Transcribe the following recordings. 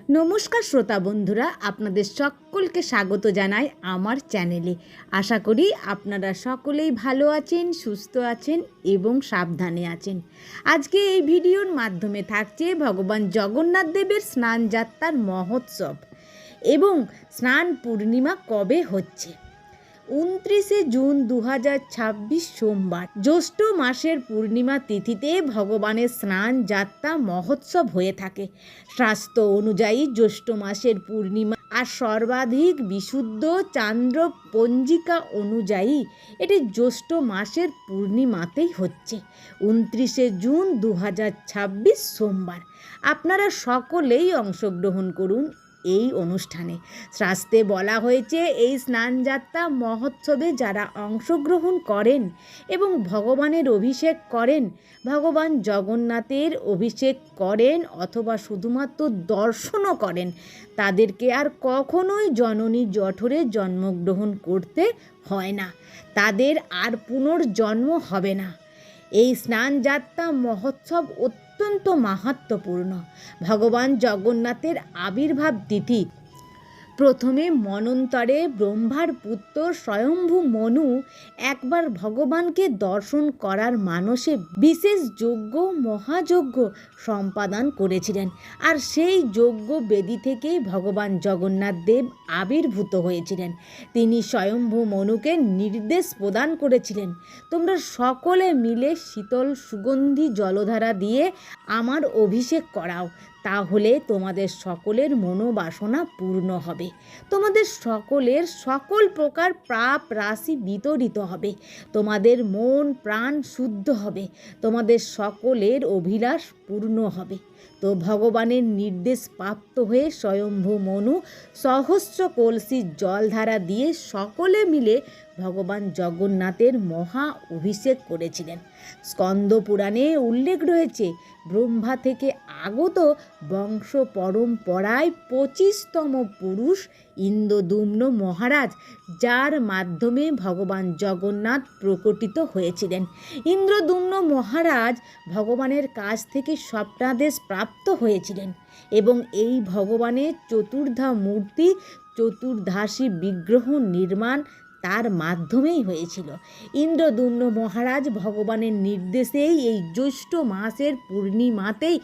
নমস্কার শ্রোতা বন্ধুরা, আপনাদের সকলকে স্বাগত জানাই আমার চ্যানেলে। আশা করি আপনারা সকলেই ভালো আছেন, সুস্থ আছেন এবং সাবধানে আছেন। আজকে এই ভিডিওর মাধ্যমে থাকছে ভগবান জগন্নাথ দেবের স্নানযাত্রার মহোৎসব এবং স্নান পূর্ণিমা কবে হচ্ছে। 29শে জুন 2026 সোমবার জ্যৈষ্ঠ মাসের পূর্ণিমা তিথিতে ভগবানের স্নান যাত্রা মহোৎসব হয়ে থাকে। শাস্ত্র অনুযায়ী জ্যৈষ্ঠ মাসের পূর্ণিমা আর সর্বাধিক বিশুদ্ধ চান্দ্র পঞ্জিকা অনুযায়ী এটি জ্যৈষ্ঠ মাসের পূর্ণিমাতেই হচ্ছে। 29শে জুন 2026 সোমবার। আপনারা সকলেই অংশগ্রহণ করুন এই অনুষ্ঠানে। শাস্ত্রে বলা হয়েছে, এই স্নানযাত্রা মহোৎসবে যারা অংশগ্রহণ করেন এবং ভগবানের অভিষেক করেন, ভগবান জগন্নাথের অভিষেক করেন অথবা শুধুমাত্র দর্শনও করেন, তাদেরকে আর কখনোই জননী জঠরে জন্মগ্রহণ করতে হয় না, তাদের আর পুনর্জন্ম হবে না। এই স্নানযাত্রা মহোৎসব অত্যন্ত মাহাত্ম্যপূর্ণ। ভগবান জগন্নাথের আবির্ভাব তিথি। প্রথমে মন্বন্তরে ব্রহ্মার পুত্র স্বয়ম্ভু মনু একবার ভগবানকে দর্শন করার মানসে বিশেষ যজ্ঞ মহাযজ্ঞ সম্পাদন করেছিলেন, আর সেই যজ্ঞ বেদী থেকেই ভগবান জগন্নাথ দেব আবির্ভূত হয়েছিলেন। তিনি স্বয়ম্ভু মনুকে নির্দেশ প্রদান করেছিলেন, তোমরা সকলে মিলে শীতল সুগন্ধি জলধারা দিয়ে আমার অভিষেক করাও, তাহলে তোমাদের সকলের মনোবাসনা পূর্ণ হবে, তোমাদের সকলের সকল প্রকার পাপ রাশি বিতরিত হবে, তোমাদের মন প্রাণ শুদ্ধ হবে, তোমাদের সকলের অভিলাষ পূর্ণ হবে। তো ভগবানের নির্দেশ প্রাপ্ত হয়ে স্বয়ম্ভু মনু সহস্র কলসির জলধারা দিয়ে সকলে মিলে ভগবান জগন্নাথের মহা অভিষেক করেছিলেন। স্কন্দ পুরাণে উল্লেখ রয়েছে, ব্রহ্মা থেকে আগত বংশ পরম্পরায় 25তম পুরুষ ইন্দ্রদ্যুম্ন মহারাজ, যার মাধ্যমে ভগবান জগন্নাথ প্রকটিত হয়েছিলেন। ইন্দ্রদ্যুম্ন মহারাজ ভগবানের কাছ থেকে স্বপ্নাদেশ প্রাপ্ত হয়েছিলেন এবং এই ভগবানের চতুর্ধা মূর্তি চতুর্ধাসী বিগ্রহ নির্মাণ তার মাধ্যমেই হয়েছিল। ইন্দ্রদ্যুম্ন মহারাজ ভগবানের নির্দেশেই এই জ্যৈষ্ঠ মাসের পূর্ণিমাতেই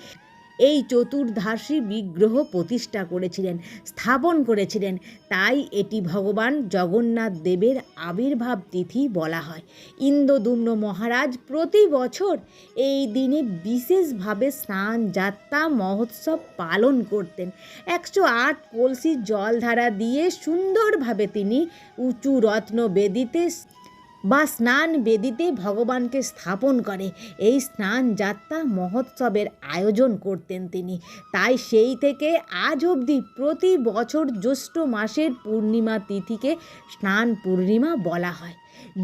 এই চতুর্ধাসী বিগ্রহ প্রতিষ্ঠা করেছিলেন, স্থাপন করেছিলেন। তাই এটি ভগবান জগন্নাথ দেবের আবির্ভাব তিথি বলা হয়। ইন্দ্রদ্যুম্ন মহারাজ প্রতি বছর এই দিনে বিশেষভাবে স্নান যাত্রা মহোৎসব পালন করতেন। 108 কলসি জলধারা দিয়ে সুন্দরভাবে তিনি উঁচু রত্ন বেদিতে বা স্নান বেদিতে ভগবানকে স্থাপন করে এই স্নান যাত্রা মহোৎসবের আয়োজন করতেন তিনি। তাই সেই থেকে আজ অবধি প্রতি বছর জ্যৈষ্ঠ মাসের পূর্ণিমা তিথিকে স্নান পূর্ণিমা বলা হয়।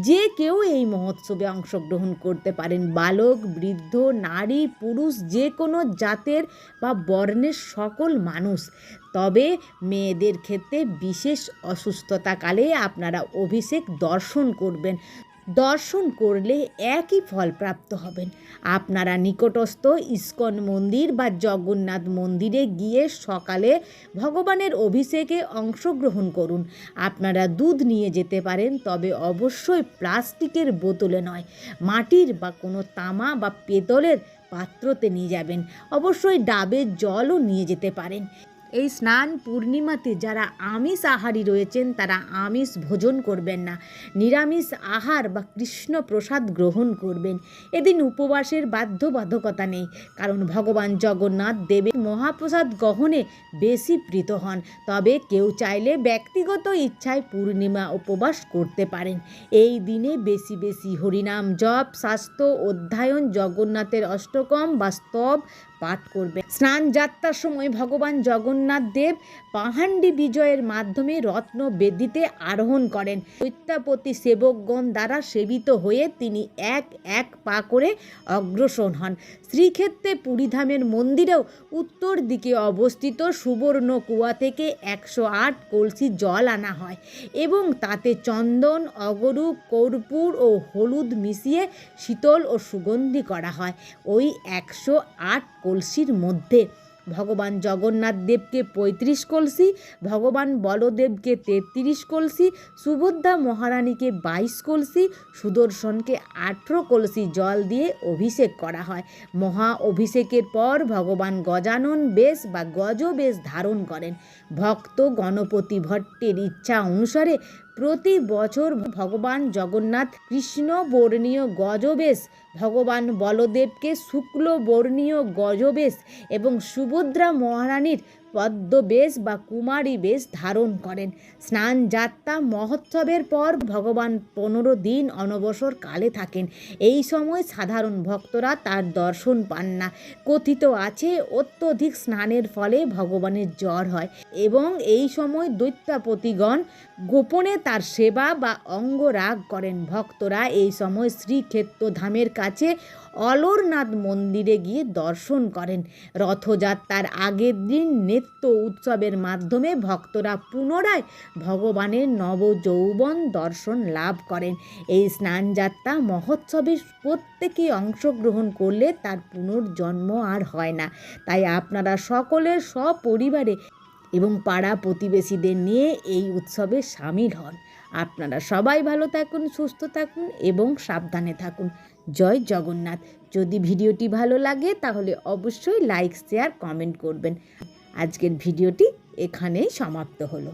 যে কেউ এই মহোৎসবে অংশগ্রহণ করতে পারেন, বালক বৃদ্ধ নারী পুরুষ যে কোনো জাতের বা বর্ণের সকল মানুষ। তবে মেয়েদের ক্ষেত্রে বিশেষ অসুস্থতাকালে আপনারা অভিষেক দর্শন করবেন, দর্শন করলে একই ফল প্রাপ্ত হবেন। আপনারা নিকটস্থ ইস্কন মন্দির বা জগন্নাথ মন্দিরে গিয়ে সকালে ভগবানের অভিষেকে অংশগ্রহণ করুন। আপনারা দুধ নিয়ে যেতে পারেন, তবে অবশ্যই প্লাস্টিকের বোতলে নয়, মাটির বা কোনো তামা বা পেতলের পাত্রতে নিয়ে যাবেন। অবশ্যই ডাবের জলও নিয়ে যেতে পারেন। এই স্নান পূর্ণিমাতে যারা আমিষ আহারী রয়েছেন তারা আমিষ ভোজন করবেন না, নিরামিষ আহার বা কৃষ্ণ প্রসাদ গ্রহণ করবেন। এদিন উপবাসের বাধ্যবাধকতা নেই, কারণ ভগবান জগন্নাথ দেবের মহাপ্রসাদ গ্রহণে বেশি প্রীত হন। তবে কেউ চাইলে ব্যক্তিগত ইচ্ছায় পূর্ণিমা উপবাস করতে পারেন। এই দিনে বেশি বেশি হরিনাম জপ, শাস্ত্র অধ্যয়ন, জগন্নাথের অষ্টকম বা স্তব পাঠ করবে। স্নান যাত্রার সময় ভগবান জগন্নাথ দেব পাহান্ডি বিজয়ের মাধ্যমে রত্ন বেদিতে আরোহণ করেন। দৈত্যাপতি সেবকগণ দ্বারা সেবিত হয়ে তিনি এক এক পা করে অগ্রসর হন। শ্রীক্ষেত্রে পুরীধামের মন্দিরেও উত্তর দিকে অবস্থিত সুবর্ণ কুয়া থেকে 108 কলসি জল আনা হয় এবং তাতে চন্দন অগরু কর্পূর ও হলুদ মিশিয়ে শীতল ও সুগন্ধি করা হয়। ওই 108 কলসির মধ্যে ভগবান জগন্নাথ দেবকে 35 কলসি, ভগবান বলদেবকে 33 কলসি, সুভদ্রা মহারানীকে 22 কলসি, সুদর্শনকে 18 কলসি জল দিয়ে অভিষেক করা হয়। মহা অভিষেকের পর ভগবান গজানন বেশ বা গজ বেশ ধারণ করেন। ভক্ত গণপতি ভট্টের ইচ্ছা অনুসারে প্রতি বছর ভগবান জগন্নাথ কৃষ্ণ বর্ণীয় গজবেশ, ভগবান বলদেবকে শুক্ল বর্ণীয় গজবেশ এবং সুভদ্রা মহারানীর পদ্মবেশ বা কুমারী বেশ ধারণ করেন। স্নান যাত্রা মহোৎসবের পর ভগবান 15 দিন অনবসর কালে থাকেন। এই সময় সাধারণ ভক্তরা তার দর্শন পান না। কথিত আছে অত্যধিক স্নানের ফলে ভগবানের জ্বর হয় এবং এই সময় দৈত্যাপতিগণ গোপনে তার সেবা বা অঙ্গরাগ করেন। ভক্তরা এই সময় শ্রীক্ষেত্র ধামের কাছে অলরনাথ মন্দিরে গিয়ে দর্শন করেন। রথযাত্রার আগের দিন নিত্য উৎসবের মাধ্যমে ভক্তরা পুনরায় ভগবানের নবযৌবন দর্শন লাভ করেন। এই স্নানযাত্রা মহোৎসবে প্রত্যেকে অংশগ্রহণ করলে তার পুনর্জন্ম আর হয় না। তাই আপনারা সকলের সপরিবারে এবং পাড়া প্রতিবেশীদের নিয়ে এই উৎসবে সামিল হন। আপনারা সবাই ভালো থাকুন, সুস্থ থাকুন এবং সাবধানে থাকুন। জয় জগন্নাথ। যদি ভিডিওটি ভালো লাগে তাহলে অবশ্যই লাইক, শেয়ার, কমেন্ট করবেন। আজকের ভিডিওটি এখানেই সমাপ্ত হলো।